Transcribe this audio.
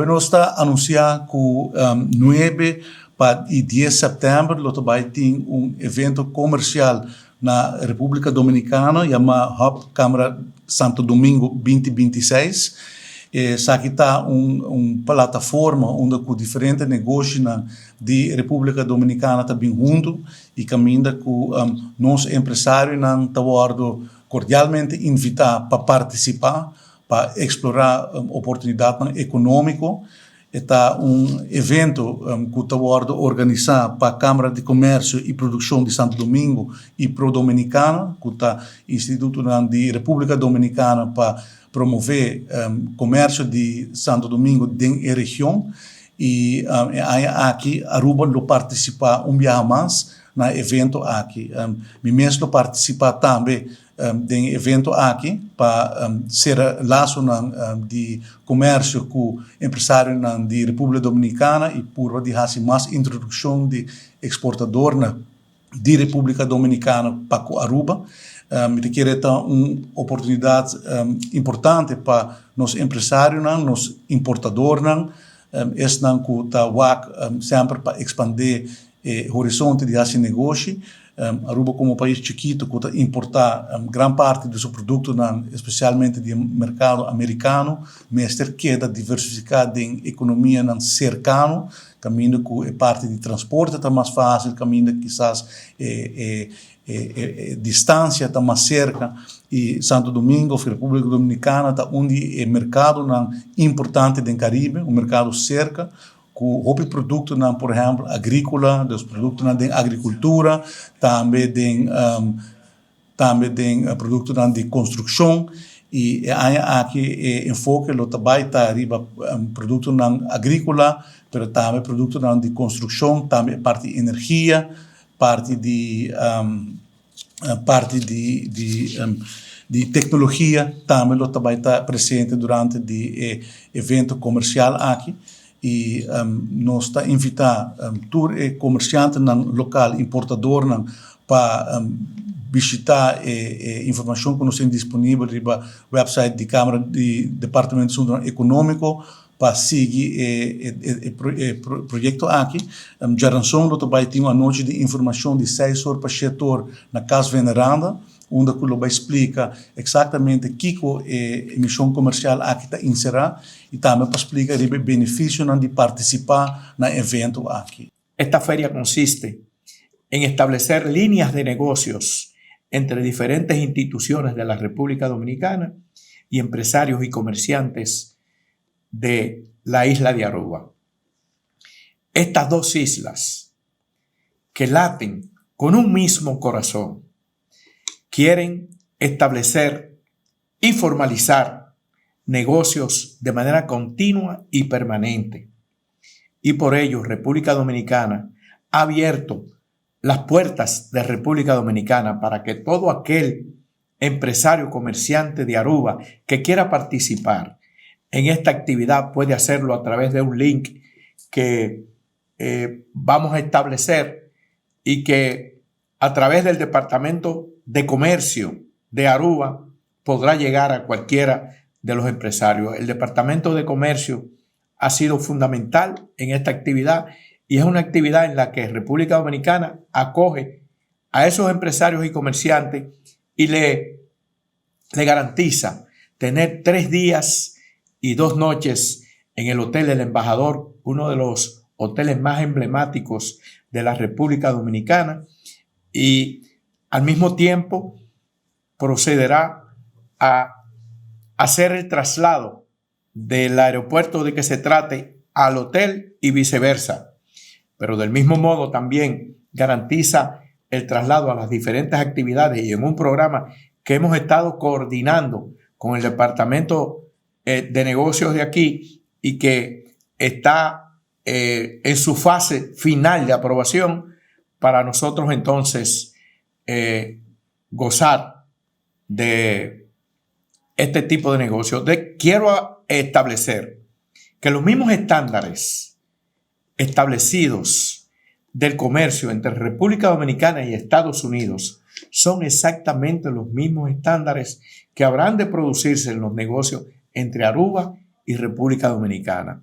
nós está anunciando que 9 e 10 de setembro nós vai ter evento comercial na República Dominicana, chamado Hub Câmara Santo Domingo 2026. Aqui está uma plataforma onde com diferentes negócios de República Dominicana também junto e caminha com nós empresários estão cordialmente invitados para participar, para explorar oportunidades econômicas. Está evento que está organizado para a Câmara de Comércio e Produção de Santo Domingo e Pro Dominicana, que está Instituto de República Dominicana para promover comércio de Santo Domingo dentro da região. E aqui Aruba lo participa dia mais no evento aqui. Mesmo participa também do evento aqui para ser laço de comércio com empresários da República Dominicana e por de fazer mais introdução de exportador da República Dominicana para Aruba. Requer uma oportunidade importante para os empresários, os importadores, que está sempre para expandir o horizonte de esse negócio. Aruba, como um país chiquito, que importa grande parte do seu produto, especialmente do mercado americano, mas queda diversificada em economia cercana, caminho que é parte de transporte está mais fácil, caminho quizás distância está mais cerca, e Santo Domingo, República Dominicana, está onde é mercado importante do Caribe, um mercado cerca, com o produto, por exemplo, agrícola, dos produtos da agricultura, também tem produtos de construção, e aqui enfoque o trabalho está arriba produto agrícola, mas também produto de construção, também parte de energia, parte de tecnologia, também o trabalho está presente durante o evento comercial aqui. E nós está invitar todos os comerciantes local, importador, para visitar informação que nós temos disponível no website da Câmara de Departamento Econômico para seguir o projeto aqui. Já lançou também tem uma noite de informação de 6 horas para 7 horas na Casa Veneranda, onde ele vai explicar exatamente o que a emissão comercial aqui está inserida e também para explicar o benefício de participar no evento aqui. Esta feria consiste en establecer líneas de negocios entre diferentes instituciones de la República Dominicana y empresarios y comerciantes de la isla de Aruba. Estas dos islas que laten con un mismo corazón quieren establecer y formalizar negocios de manera continua y permanente. Y por ello, República Dominicana ha abierto las puertas de República Dominicana para que todo aquel empresario comerciante de Aruba que quiera participar en esta actividad puede hacerlo a través de un link que vamos a establecer y que a través del Departamento de Comercio de Aruba podrá llegar a cualquiera de los empresarios. El Departamento de Comercio ha sido fundamental en esta actividad y es una actividad en la que República Dominicana acoge a esos empresarios y comerciantes y le garantiza tener 3 días y 2 noches en el Hotel El Embajador, uno de los hoteles más emblemáticos de la República Dominicana, y al mismo tiempo procederá a hacer el traslado del aeropuerto de que se trate al hotel y viceversa. Pero del mismo modo también garantiza el traslado a las diferentes actividades y en un programa que hemos estado coordinando con el Departamento de Negocios de aquí y que está en su fase final de aprobación para nosotros entonces gozar de este tipo de negocio. Quiero establecer que los mismos estándares establecidos del comercio entre República Dominicana y Estados Unidos son exactamente los mismos estándares que habrán de producirse en los negocios entre Aruba y República Dominicana.